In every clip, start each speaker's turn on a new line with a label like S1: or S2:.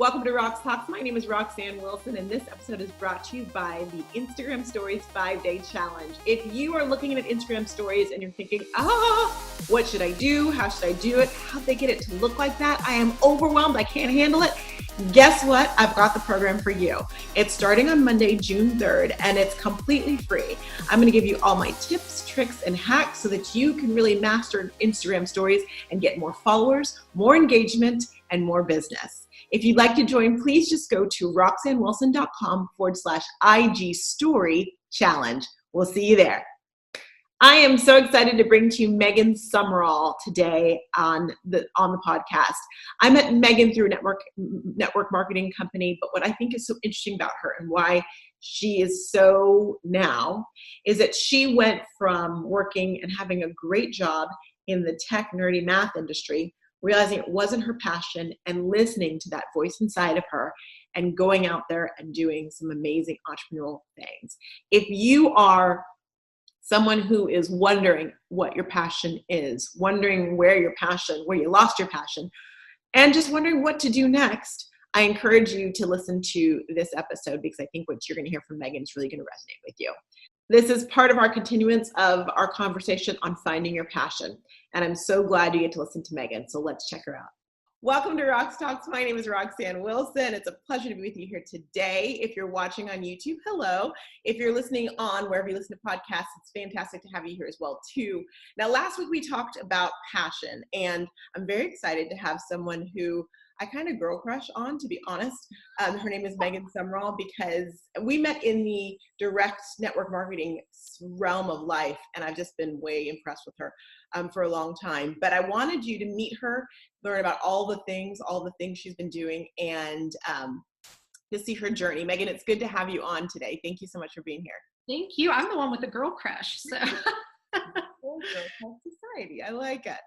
S1: Welcome to RoxTalks. My name is Roxanne Wilson, and this episode is brought to you by the Instagram Stories 5-Day Challenge. If you are looking at Instagram Stories and you're thinking, what should I do? How should I do it? How'd they get it to look like that? I am overwhelmed. I can't handle it. Guess what? I've got the program for you. It's starting on Monday, June 3rd, and it's completely free. I'm going to give you all my tips, tricks, and hacks so that you can really master Instagram Stories and get more followers, more engagement, and more business. If you'd like to join, please just go to roxannewilson.com/IG Story Challenge. We'll see you there. I am so excited to bring to you Megan Sumrell today on the podcast. I met Megan through a network marketing company, but what I think is so interesting about her and why she is so now is that she went from working and having a great job in the tech nerdy math industry, realizing it wasn't her passion and listening to that voice inside of her and going out there and doing some amazing entrepreneurial things. If you are someone who is wondering what your passion is, wondering where you lost your passion, and just wondering what to do next, I encourage you to listen to this episode because I think what you're going to hear from Megan is really going to resonate with you. This is part of our continuance of our conversation on finding your passion. And I'm so glad you get to listen to Megan. So let's check her out. Welcome to RoxTalks. My name is Roxanne Wilson. It's a pleasure to be with you here today. If you're watching on YouTube, hello. If you're listening on wherever you listen to podcasts, it's fantastic to have you here as well too. Now, last week we talked about passion, and I'm very excited to have someone who I kind of girl crush on, to be honest. Her name is Megan Sumrell because we met in the direct network marketing realm of life, and I've just been way impressed with her for a long time. But I wanted you to meet her, learn about all the things she's been doing, and to see her journey. Megan, it's good to have you on today. Thank you so much for being here.
S2: Thank you. I'm the one with the girl crush. So.
S1: Old girl crush society. I like it.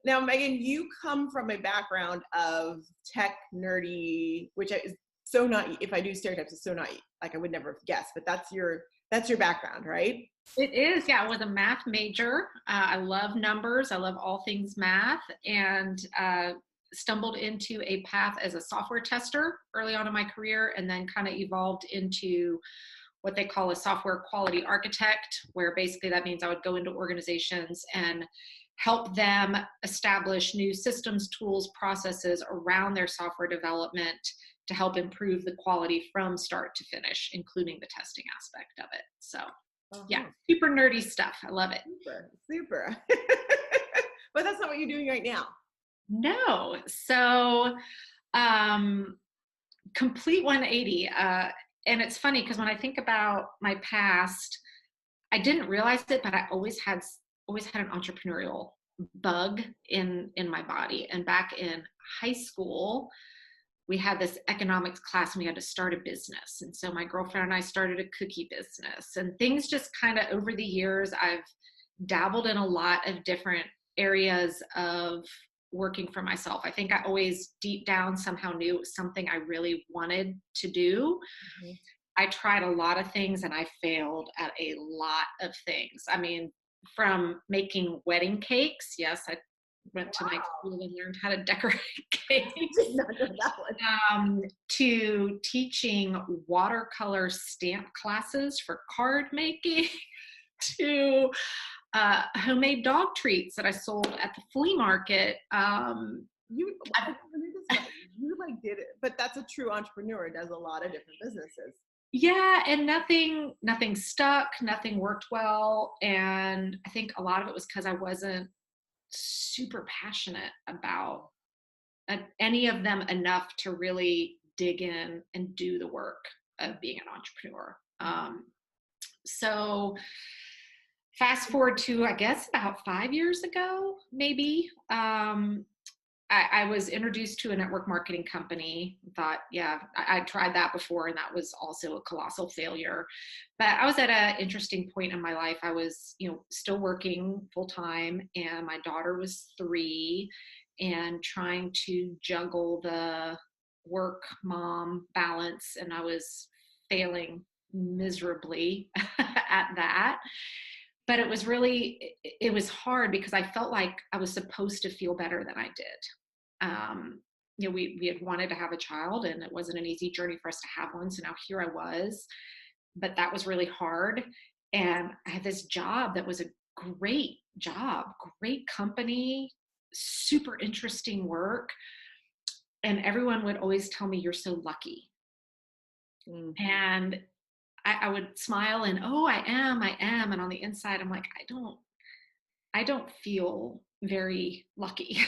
S1: Now, Megan, you come from a background of tech nerdy, which is so not, if I do stereotypes, it's so not, like I would never have guessed, but that's your background, right?
S2: It is. Yeah. I was a math major. I love numbers. I love all things math, and stumbled into a path as a software tester early on in my career, and then kind of evolved into what they call a software quality architect, where basically that means I would go into organizations and help them establish new systems, tools, processes around their software development to help improve the quality from start to finish, including the testing aspect of it. So yeah, super nerdy stuff. I love it.
S1: Super. But that's not what you're doing right now.
S2: No. So complete 180. And it's funny because when I think about my past, I didn't realize it, but I always had an entrepreneurial bug in my body. And back in high school, we had this economics class and we had to start a business. And so my girlfriend and I started a cookie business, and things just kind of over the years, I've dabbled in a lot of different areas of working for myself. I think I always deep down somehow knew it was something I really wanted to do. Mm-hmm. I tried a lot of things and I failed at a lot of things. I mean, from making wedding cakes. Yes, I went to night school and learned how to decorate cakes.
S1: Not know that one.
S2: To teaching watercolor stamp classes for card making, to homemade dog treats that I sold at the flea market.
S1: You like did it, but that's a true entrepreneur, does a lot of different businesses.
S2: Yeah, and nothing stuck, nothing worked well. And I think a lot of it was because I wasn't super passionate about any of them enough to really dig in and do the work of being an entrepreneur. So fast forward to, I guess, about 5 years ago, maybe, I was introduced to a network marketing company. Thought, yeah, I tried that before, and that was also a colossal failure. But I was at an interesting point in my life. I was, still working full time, and my daughter was 3, and trying to juggle the work mom balance, and I was failing miserably at that. But it was hard because I felt like I was supposed to feel better than I did. we had wanted to have a child, and it wasn't an easy journey for us to have one. So now here I was, but that was really hard. And I had this job that was a great job, great company, super interesting work. And everyone would always tell me, "You're so lucky." And I would smile and, "Oh, I am. And on the inside, I'm like, I don't feel very lucky.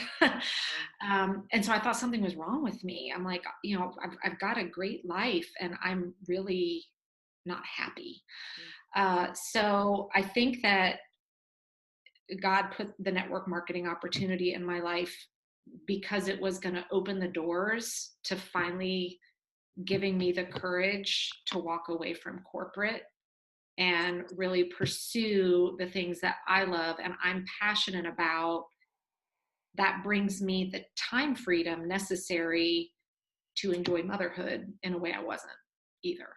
S2: And so I thought something was wrong with me. I'm like, I've got a great life and I'm really not happy. So I think that God put the network marketing opportunity in my life because it was going to open the doors to finally giving me the courage to walk away from corporate and really pursue the things that I love and I'm passionate about. That brings me the time freedom necessary to enjoy motherhood in a way I wasn't either.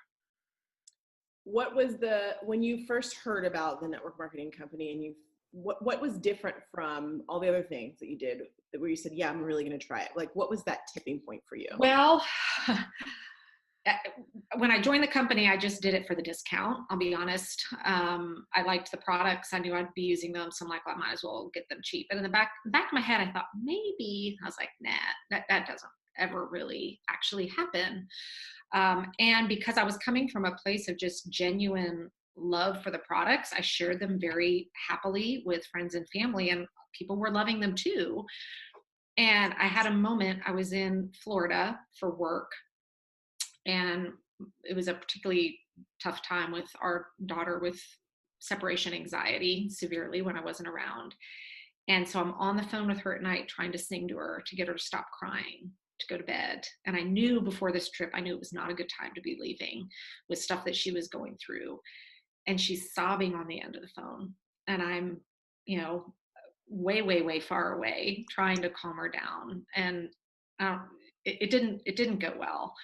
S1: What was when you first heard about the network marketing company, and what was different from all the other things that you did where you said, yeah, I'm really going to try it? Like, what was that tipping point for you?
S2: Well, when I joined the company, I just did it for the discount. I'll be honest. I liked the products. I knew I'd be using them. So I'm like, well, I might as well get them cheap. But in the back of my head, I thought maybe, I was like, nah, that doesn't ever really actually happen. And because I was coming from a place of just genuine love for the products, I shared them very happily with friends and family, and people were loving them too. And I had a moment, I was in Florida for work, and it was a particularly tough time with our daughter with separation anxiety severely when I wasn't around. And so I'm on the phone with her at night trying to sing to her to get her to stop crying, to go to bed. And I knew before this trip, I knew it was not a good time to be leaving with stuff that she was going through. And she's sobbing on the end of the phone. And I'm, way, way, way far away trying to calm her down. And it didn't go well.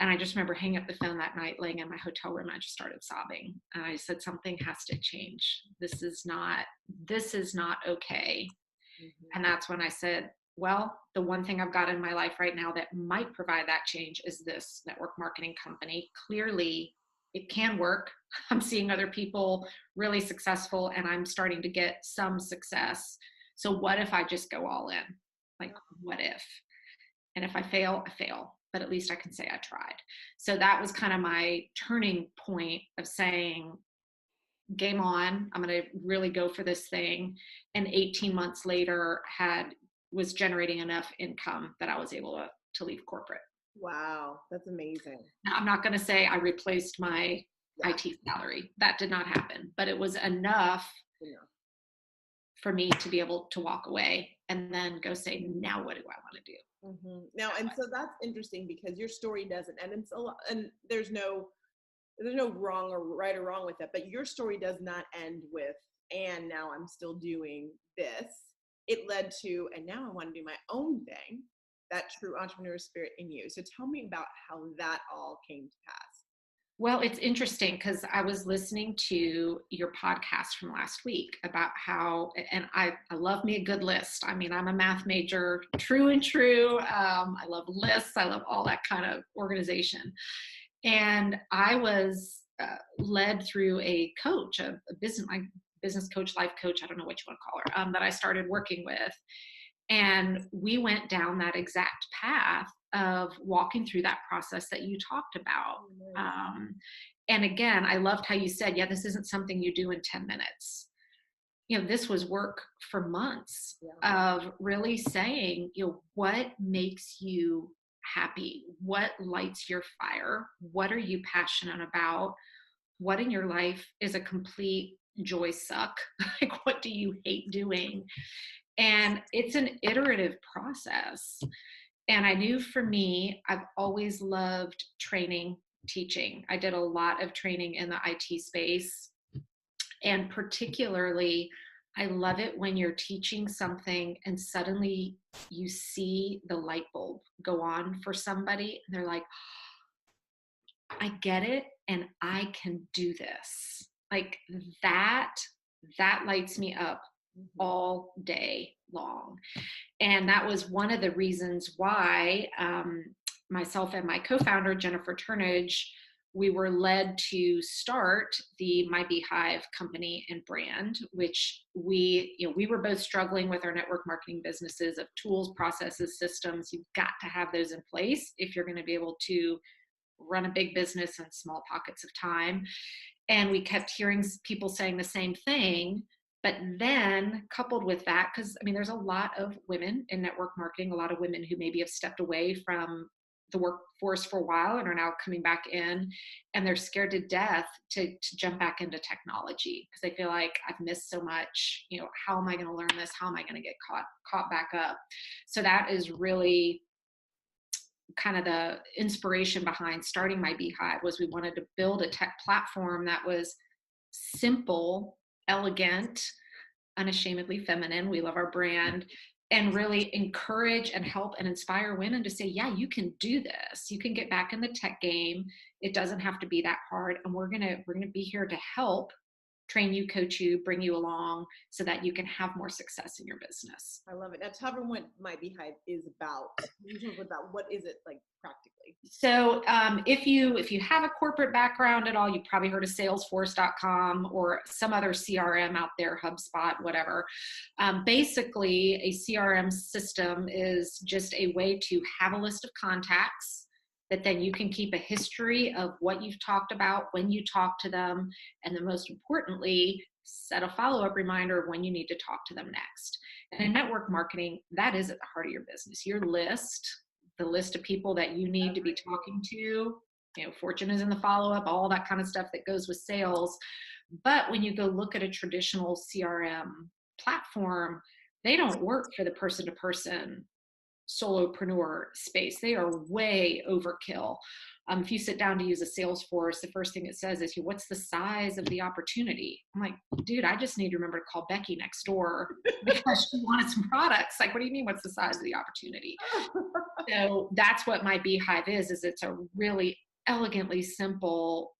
S2: And I just remember hanging up the phone that night, laying in my hotel room. I just started sobbing. And I said, something has to change. This is not okay. Mm-hmm. And that's when I said, well, the one thing I've got in my life right now that might provide that change is this network marketing company. Clearly, it can work. I'm seeing other people really successful, and I'm starting to get some success. So what if I just go all in? Like, what if? And if I fail, I fail. But at least I can say I tried. So that was kind of my turning point of saying, game on, I'm going to really go for this thing. And 18 months later was generating enough income that I was able to leave corporate.
S1: Wow, that's amazing.
S2: Now, I'm not going to say I replaced my IT salary. That did not happen, but it was enough for me to be able to walk away and then go say, now what do I want to do?
S1: Mm-hmm. Now, and so that's interesting because your story doesn't, and it's and there's no wrong or right or wrong with that, but your story does not end with, and now I'm still doing this. It led to, and now I want to do my own thing, that true entrepreneur spirit in you. So tell me about how that all came to pass.
S2: Well, it's interesting because I was listening to your podcast from last week about how, and I love me a good list. I mean, I'm a math major, true and true. I love lists. I love all that kind of organization. And I was led through a coach, my business coach, life coach, I don't know what you want to call her, that I started working with. And we went down that exact path of walking through that process that you talked about. And again, I loved how you said, yeah, this isn't something you do in 10 minutes. This was work for months of really saying, what makes you happy? What lights your fire? What are you passionate about? What in your life is a complete joy suck? Like, what do you hate doing? And it's an iterative process. And I knew for me, I've always loved training, teaching. I did a lot of training in the IT space. And particularly, I love it when you're teaching something and suddenly you see the light bulb go on for somebody. And they're like, I get it. And I can do this. Like that lights me up all day long. And that was one of the reasons why myself and my co-founder, Jennifer Turnage, we were led to start the My Beehive company and brand, which we were both struggling with our network marketing businesses of tools, processes, systems. You've got to have those in place if you're going to be able to run a big business in small pockets of time. And we kept hearing people saying the same thing. But then coupled with that, because I mean, there's a lot of women in network marketing, a lot of women who maybe have stepped away from the workforce for a while and are now coming back in, and they're scared to death to jump back into technology because they feel like I've missed so much. How am I going to learn this? How am I going to get caught back up? So that is really kind of the inspiration behind starting My Beehive. Was we wanted to build a tech platform that was simple, elegant, unashamedly feminine. We love our brand. And really encourage and help and inspire women to say, yeah, you can do this. You can get back in the tech game. It doesn't have to be that hard. And we're gonna be here to help train you, coach you, bring you along so that you can have more success in your business.
S1: I love it. Now tell everyone what My Beehive is about. What is it like practically?
S2: So if you have a corporate background at all, you've probably heard of Salesforce.com or some other CRM out there, HubSpot, whatever. Basically, a CRM system is just a way to have a list of contacts that then you can keep a history of what you've talked about, when you talk to them, and then most importantly, set a follow-up reminder of when you need to talk to them next. And in network marketing, that is at the heart of your business. Your list, the list of people that you need to be talking to, fortune is in the follow-up, all that kind of stuff that goes with sales. But when you go look at a traditional CRM platform, they don't work for the person-to-person solopreneur space. They are way overkill. If you sit down to use a Salesforce, the first thing it says is, what's the size of the opportunity? I'm like, dude, I just need to remember to call Becky next door because she wanted some products. Like, what do you mean, what's the size of the opportunity? So that's what My Beehive is it's a really elegantly simple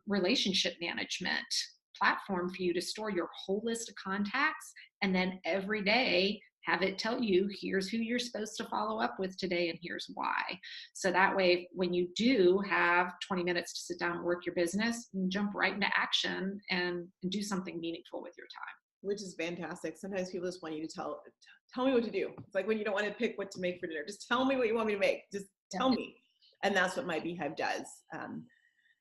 S2: relationship management platform for you to store your whole list of contacts, and then every day have it tell you, here's who you're supposed to follow up with today and here's why. So that way, when you do have 20 minutes to sit down and work your business, you can jump right into action and do something meaningful with your time.
S1: Which is fantastic. Sometimes people just want you to tell me what to do. It's like when you don't want to pick what to make for dinner. Just tell me what you want me to make. Just tell me. And that's what My Beehive does.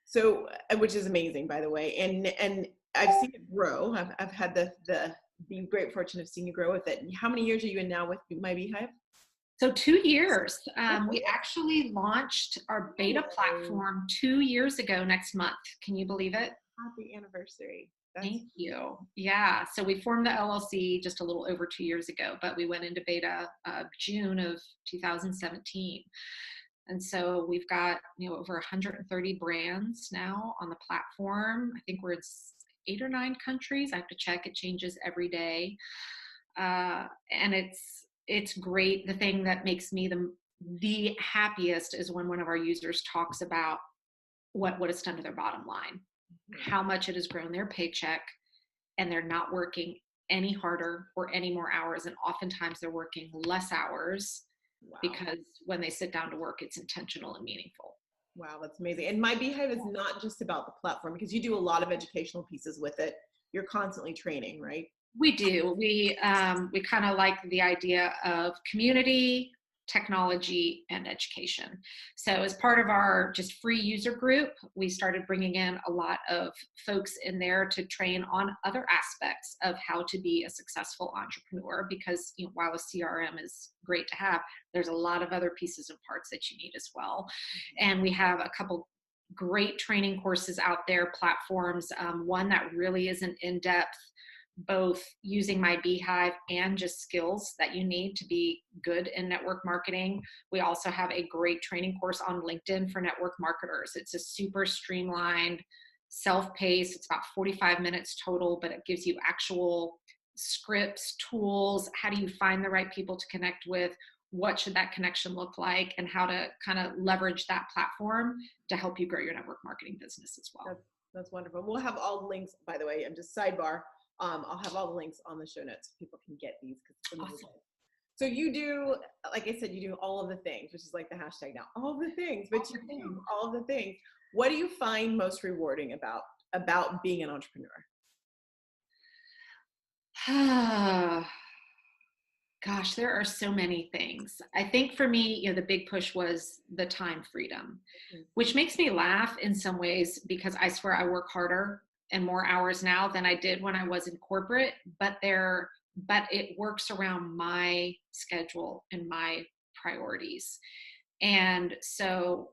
S1: So, which is amazing, by the way. And I've seen it grow. I've had the great fortune of seeing you grow with it. How many years are you in now with My Beehive?
S2: So 2 years. We actually launched our beta platform 2 years ago next month. Can you believe it?
S1: Happy anniversary.
S2: Thank you. Yeah. So we formed the LLC just a little over 2 years ago, but we went into beta June of 2017. And so we've got, over 130 brands now on the platform. I think we're in 8 or 9 countries. I have to check. It changes every day. And it's great. The thing that makes me the happiest is when one of our users talks about what it's done to their bottom line, how much it has grown their paycheck, and they're not working any harder or any more hours. And oftentimes they're working less hours. Wow. Because when they sit down to work, it's intentional and meaningful.
S1: Wow, that's amazing. And My Beehive is not just about the platform, because you do a lot of educational pieces with it. You're constantly training, right?
S2: We do. We kind of like the idea of community, technology, and education. So as part of our just free user group, we started bringing in a lot of folks in there to train on other aspects of how to be a successful entrepreneur, because while a CRM is great to have, there's a lot of other pieces and parts that you need as well. And we have a couple great training courses out there, platforms, one that really is an in-depth, both using My Beehive and just skills that you need to be good in network marketing. We also have a great training course on LinkedIn for network marketers. It's a super streamlined, self-paced. It's about 45 minutes total, but it gives you actual scripts, tools. How do you find the right people to connect with? What should that connection look like, and how to kind of leverage that platform to help you grow your network marketing business as well.
S1: That's wonderful. We'll have all links, by the way, and just sidebar. I'll have all the links on the show notes so people can get these because it's amazing.
S2: Awesome.
S1: So you do, like I said, you do all of the things, which is like the hashtag now, all of the things, but you do all of the things. What do you find most rewarding about being an entrepreneur?
S2: Gosh, there are so many things. I think for me, the big push was the time freedom, which makes me laugh in some ways because I swear I work harder and more hours now than I did when I was in corporate, but it works around my schedule and my priorities. And so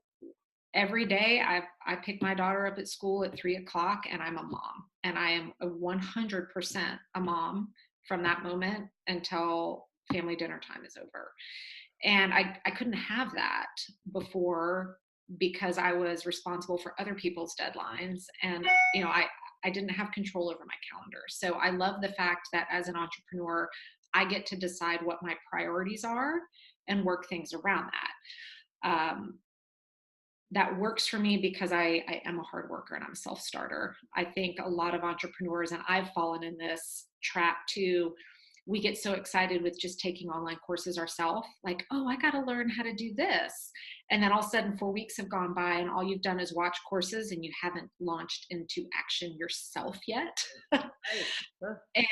S2: every day I pick my daughter up at school at 3 o'clock and I'm a mom, and I am 100% a mom from that moment until family dinner time is over. And I couldn't have that before because I was responsible for other people's deadlines. And, I didn't have control over my calendar. So I love the fact that as an entrepreneur, I get to decide what my priorities are and work things around that. That works for me because I am a hard worker and I'm a self-starter. I think a lot of entrepreneurs, and I've fallen in this trap too, we get so excited with just taking online courses ourselves, like, oh, I got to learn how to do this. And then all of a sudden 4 weeks have gone by and all you've done is watch courses and you haven't launched into action yourself yet.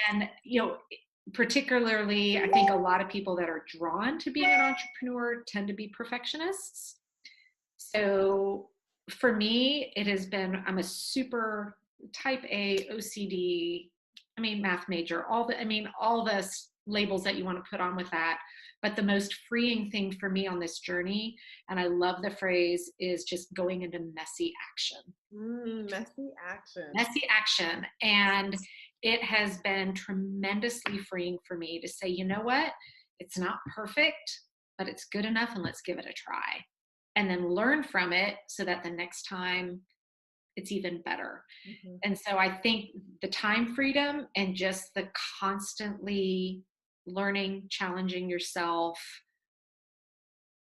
S2: And, particularly, I think a lot of people that are drawn to being an entrepreneur tend to be perfectionists. So for me, it has been, I'm a super type A OCD, math major, all the labels that you want to put on with that. But the most freeing thing for me on this journey, and I love the phrase, is just going into messy action.
S1: Messy action.
S2: Messy action. And it has been tremendously freeing for me to say, you know what? It's not perfect, but it's good enough, and let's give it a try. And then learn from it so that the next time it's even better. Mm-hmm. And so I think the time freedom and just the constantly learning, challenging yourself.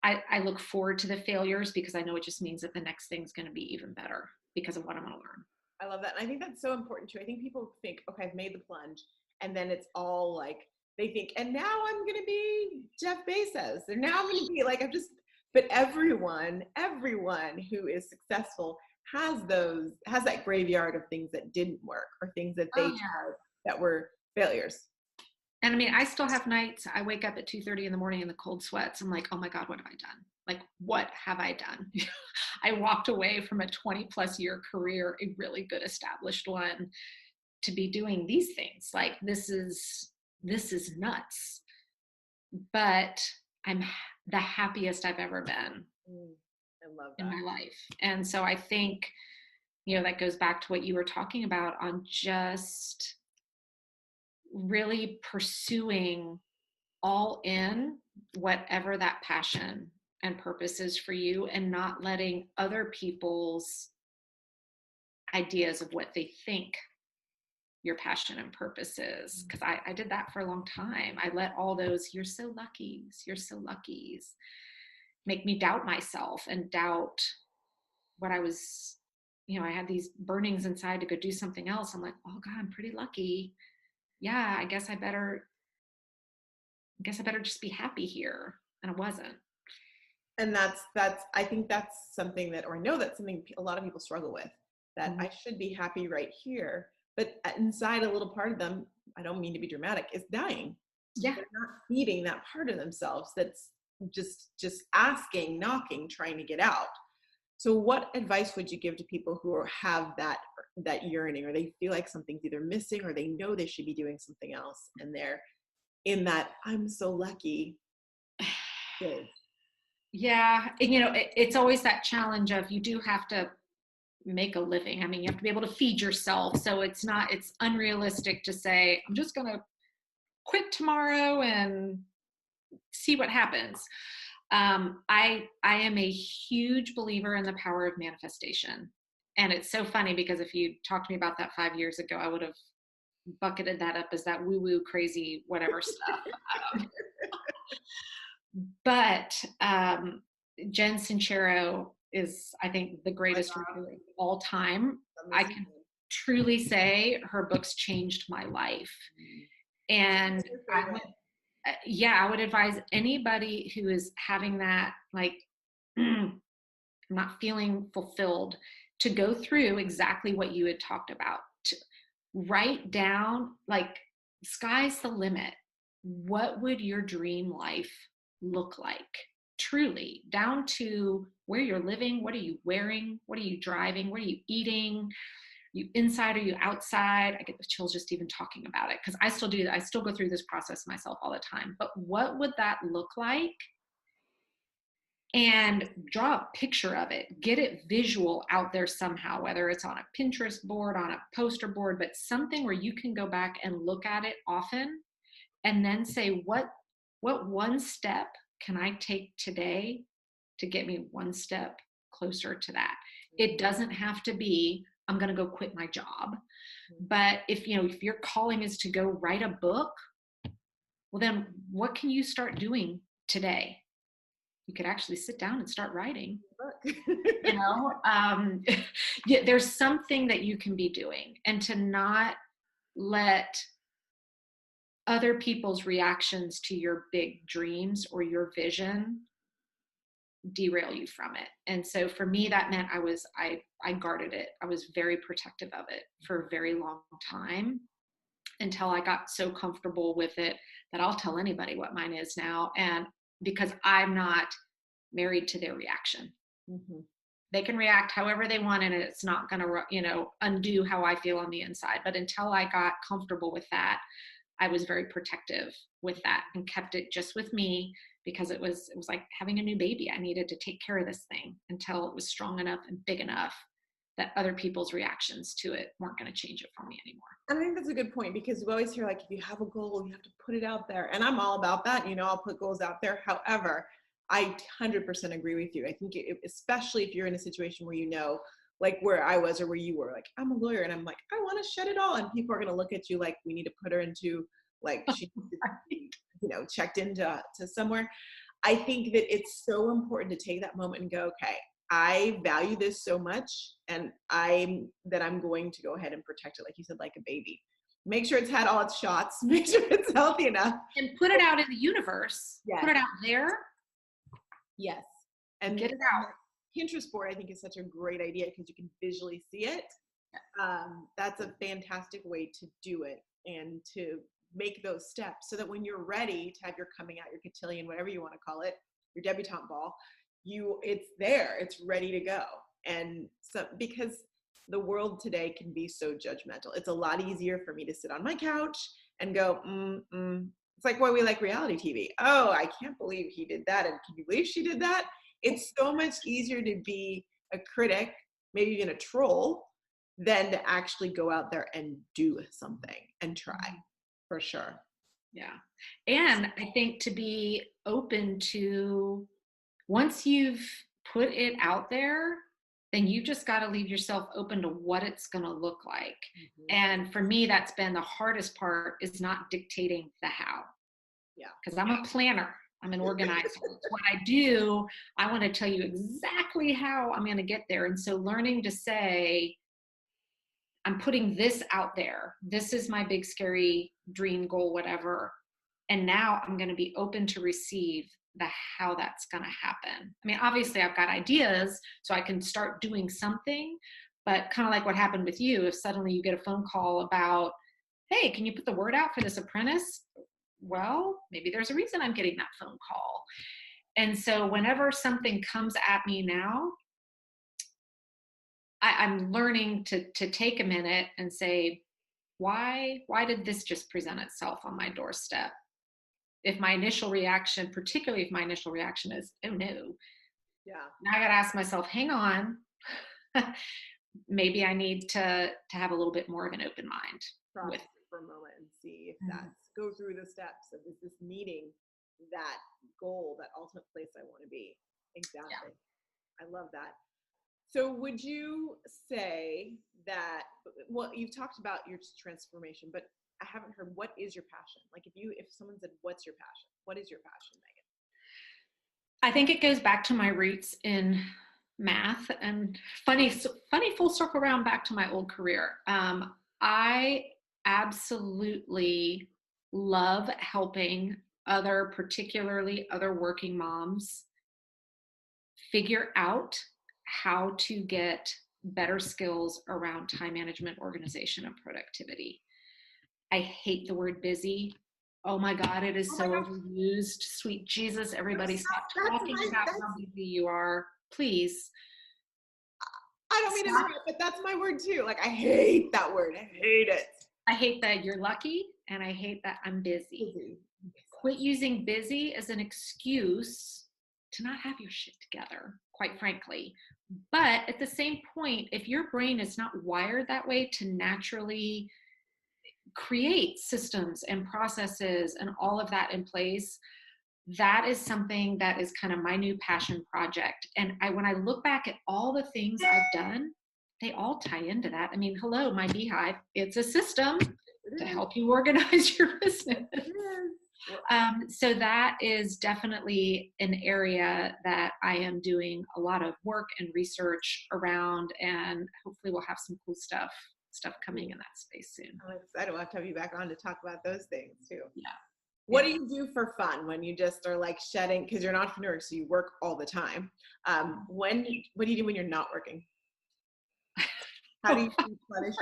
S2: I look forward to the failures because I know it just means that the next thing's going to be even better because of what I'm going to learn.
S1: I love that. And I think that's so important too. I think people think, okay, I've made the plunge. And then it's all like, they think, and now I'm going to be Jeff Bezos. And now I'm going to be like, but everyone who is successful has that graveyard of things that didn't work or things that they tried that were failures.
S2: And I still have nights I wake up at 2:30 in the morning in the cold sweats. I'm like, oh my God, what have I done? Like, what have I done? I walked away from a 20+ year career, a really good established one, to be doing these things. Like, this is nuts. But I'm the happiest I've ever been
S1: I love that.
S2: in my life. And so I think, that goes back to what you were talking about on just really pursuing all in whatever that passion and purpose is for you, and not letting other people's ideas of what they think your passion and purpose is. Because I did that for a long time. I let all those you're so luckies make me doubt myself and doubt what I was, I had these burnings inside to go do something else. I'm like, oh God, I'm pretty lucky. Yeah, I guess I better just be happy here. And I wasn't.
S1: And I think that's something that, or I know that's something a lot of people struggle with, that I should be happy right here. But inside a little part of them, I don't mean to be dramatic, is dying.
S2: Yeah.
S1: They're not feeding that part of themselves that's just asking, knocking, trying to get out. So what advice would you give to people who have that yearning, or they feel like something's either missing or they know they should be doing something else, and they're in that I'm so lucky phase?
S2: Yeah. And, it's always that challenge of, you do have to make a living. You have to be able to feed yourself. So it's unrealistic to say, I'm just going to quit tomorrow and see what happens. I am a huge believer in the power of manifestation. And it's so funny because if you talked to me about that 5 years ago, I would have bucketed that up as that woo-woo crazy whatever stuff. But Jen Sincero is, I think, the greatest writer of all time. truly say her books changed my life. And I would advise anybody who is having that, like, I'm not feeling fulfilled, to go through exactly what you had talked about. To write down, like, sky's the limit. What would your dream life look like? Truly, down to where you're living, what are you wearing, what are you driving, what are you eating, you inside or you outside? I get the chills just even talking about it, because I still do that. I still go through this process myself all the time. But what would that look like? And draw a picture of it, get it visual out there somehow, whether it's on a Pinterest board, on a poster board, but something where you can go back and look at it often, and then say, what one step can I take today to get me one step closer to that? It doesn't have to be, I'm going to go quit my job. But if your calling is to go write a book, well, then what can you start doing today? You could actually sit down and start writing. Yeah, there's something that you can be doing, and to not let other people's reactions to your big dreams or your vision derail you from it. And so for me, that meant I guarded it. I was very protective of it for a very long time, until I got so comfortable with it that I'll tell anybody what mine is now. And because I'm not married to their reaction. Mm-hmm. They can react however they want, and it's not going to, undo how I feel on the inside. But until I got comfortable with that, I was very protective with that and kept it just with me, because it was like having a new baby. I needed to take care of this thing until it was strong enough and big enough that other people's reactions to it weren't going to change it for me anymore.
S1: And I think that's a good point, because we always hear, like, if you have a goal, you have to put it out there. And I'm all about that. I'll put goals out there. However, I 100% agree with you. I think especially if you're in a situation where, like where I was or where you were, like, I'm a lawyer and I'm like, I want to shut it all. And people are going to look at you like, we need to put her into, like, she checked into somewhere. I think that it's so important to take that moment and go, okay, I value this so much, and I'm going to go ahead and protect it, like you said, like a baby. Make sure it's had all its shots. Make sure it's healthy enough.
S2: And put it out in the universe. Yes. Put it out there.
S1: Yes. And get it out. Pinterest board, I think, is such a great idea, because you can visually see it. That's a fantastic way to do it, and to make those steps, so that when you're ready to have your coming out, your cotillion, whatever you want to call it, your debutante ball, it's there, it's ready to go. And so, because the world today can be so judgmental, it's a lot easier for me to sit on my couch and go, It's like why we like reality TV. Oh, I can't believe he did that, and can you believe she did that? It's so much easier to be a critic, maybe even a troll, than to actually go out there and do something and try, for sure.
S2: Yeah. And I think to be open to, once you've put it out there, then you just got to leave yourself open to what it's going to look like. Mm-hmm. And for me, that's been the hardest part, is not dictating the how.
S1: Yeah.
S2: Because I'm a planner. I'm an organizer. What I do, I want to tell you exactly how I'm going to get there. And so learning to say, I'm putting this out there. This is my big, scary dream, goal, whatever. And now I'm going to be open to receive the how that's going to happen. I mean, obviously I've got ideas, so I can start doing something, but kind of like what happened with you, if suddenly you get a phone call about, hey, can you put the word out for this apprentice? Well, maybe there's a reason I'm getting that phone call. And so whenever something comes at me now, I'm learning to take a minute and say, why did this just present itself on my doorstep? If my initial reaction, particularly if my initial reaction is, oh no,
S1: yeah,
S2: now I got to ask myself, hang on, maybe I need to have a little bit more of an open mind
S1: with for a moment and see if that's go through the steps of, is this meeting that goal, that ultimate place I want to be? Exactly. Yeah. I love that. So would you say that, well, you've talked about your transformation, but I haven't heard, what is your passion? Like if someone said, what's your passion? What is your passion, Megan?
S2: I think it goes back to my roots in math, and funny full circle around back to my old career. I absolutely love helping particularly other working moms figure out how to get better skills around time management, organization, and productivity. I hate the word busy. Oh my God, it is so overused. Sweet Jesus, everybody stop talking about how busy you are, please.
S1: I don't mean to interrupt, but that's my word too. Like, I hate that word. I hate it.
S2: I hate that you're lucky, and I hate that I'm busy. Quit using busy as an excuse to not have your shit together, quite frankly. But at the same point, if your brain is not wired that way to naturally create systems and processes and all of that in place, that is something that is kind of my new passion project. And when I look back at all the things I've done, they all tie into that. I mean, hello, my beehive, it's a system to help you organize your business. So that is definitely an area that I am doing a lot of work and research around, and hopefully we'll have some cool stuff coming in that space soon.
S1: I'm excited. We'll have to have you back on to talk about those things too.
S2: Yeah.
S1: What do you do for fun when you just are like shedding, because you're an entrepreneur, so you work all the time. What do you do when you're not working? How do you replenish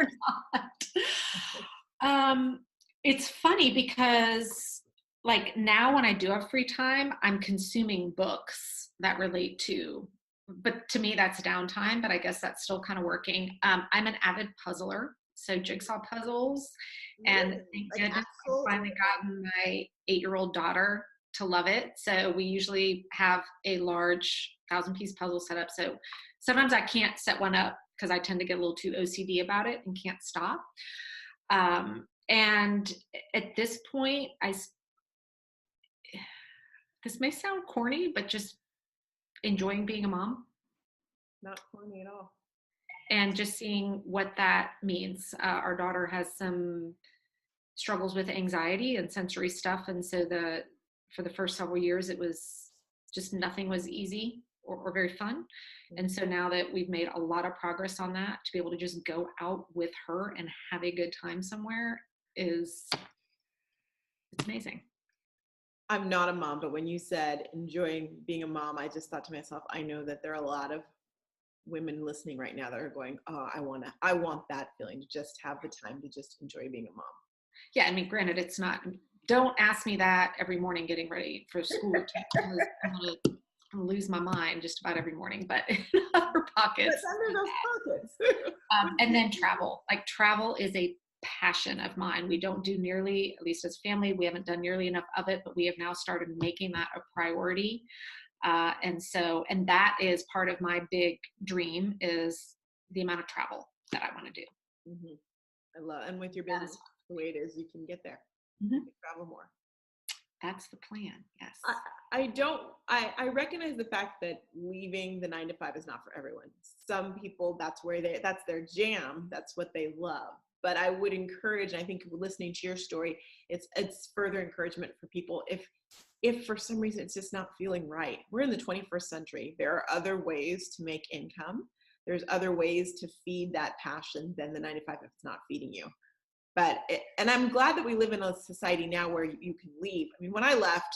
S1: yourself?
S2: It's funny because like now when I do have free time, I'm consuming books that relate to, but to me that's downtime, but I guess that's still kind of working. I'm an avid puzzler, so jigsaw puzzles. And thank goodness I've finally gotten my 8-year-old daughter to love it. So we usually have a large 1,000-piece puzzle set up. So sometimes I can't set one up because I tend to get a little too OCD about it and can't stop. And at this point, this may sound corny, but just enjoying being a mom.
S1: Not corny at all.
S2: And just seeing what that means. Our daughter has some struggles with anxiety and sensory stuff. And so for the first several years, it was just nothing was easy or very fun. And so now that we've made a lot of progress on that, to be able to just go out with her and have a good time somewhere it's amazing.
S1: I'm not a mom, but when you said enjoying being a mom, I just thought to myself, I know that there are a lot of women listening right now that are going, oh, I want that feeling to just have the time to just enjoy being a mom.
S2: Yeah, I mean, granted, it's not, don't ask me that every morning getting ready for school. I'm going to lose my mind just about every morning, but in other pockets.
S1: But under those pockets.
S2: And then travel. Like travel is a passion of mine. We don't do nearly, at least as family, we haven't done nearly enough of it, but we have now started making that a priority. And that is part of my big dream is the amount of travel that I want to do.
S1: Mm-hmm. I love, and with your business the way it is, you can get there.
S2: Mm-hmm.
S1: You can travel more.
S2: That's the plan. Yes.
S1: I recognize the fact that leaving the 9 to 5 is not for everyone. Some people, that's their jam. That's what they love. But I would encourage, and I think listening to your story, it's further encouragement for people. If for some reason it's just not feeling right, we're in the 21st century. There are other ways to make income. There's other ways to feed that passion than the 9 to 5 if it's not feeding you. And I'm glad that we live in a society now where you can leave. I mean, when I left,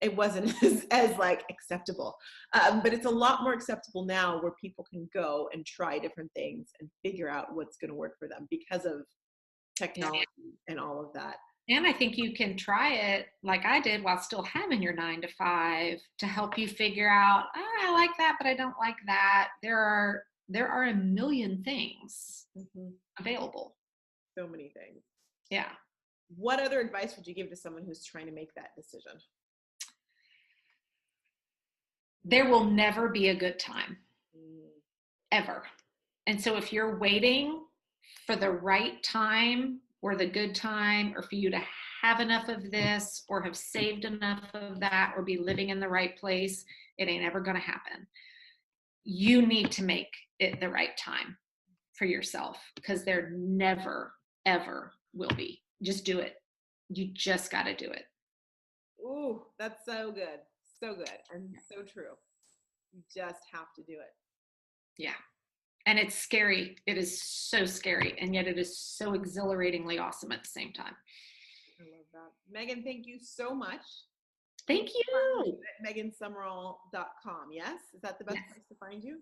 S1: it wasn't as like acceptable, but it's a lot more acceptable now where people can go and try different things and figure out what's going to work for them because of technology and all of that.
S2: And I think you can try it like I did while still having your 9 to 5 to help you figure out, I like that, but I don't like that. There are a million things available.
S1: So many things.
S2: Yeah.
S1: What other advice would you give to someone who's trying to make that decision?
S2: There will never be a good time. Ever. And so if you're waiting for the right time or the good time, or for you to have enough of this or have saved enough of that or be living in the right place, it ain't ever going to happen. You need to make it the right time for yourself, because there never, ever will be. Just do it. You just got to do it.
S1: Ooh, that's so good. So good. And so true. You just have to do it.
S2: Yeah. And it's scary. It is so scary. And yet it is so exhilaratingly awesome at the same time.
S1: I love that. Megan, thank you so much.
S2: Thank you.
S1: At megansumrell.com. Yes? Is that the best place to find you?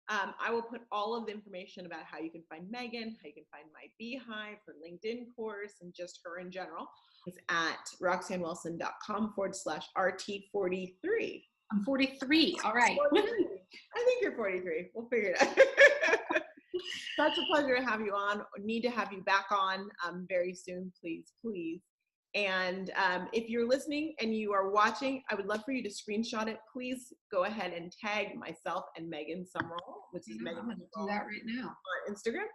S1: I will put all of the information about how you can find Megan, how you can find my Beehive, her LinkedIn course, and just her in general. It's at roxannewilson.com/RT43.
S2: I'm 43. All right.
S1: 43. I think you're 43. We'll figure it out. Such a pleasure to have you on. Need to have you back on very soon, please. And if you're listening and you are watching, I would love for you to screenshot it. Please go ahead and tag myself and Megan Sumrell, which is Megan.
S2: I'm going to do that right now
S1: on Instagram,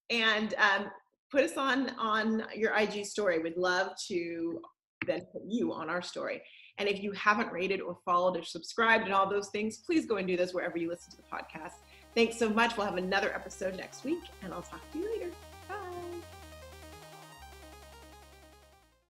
S1: and put us on your IG story. We'd love to then put you on our story. And if you haven't rated or followed or subscribed and all those things, please go and do this wherever you listen to the podcast. Thanks so much. We'll have another episode next week, and I'll talk to you later.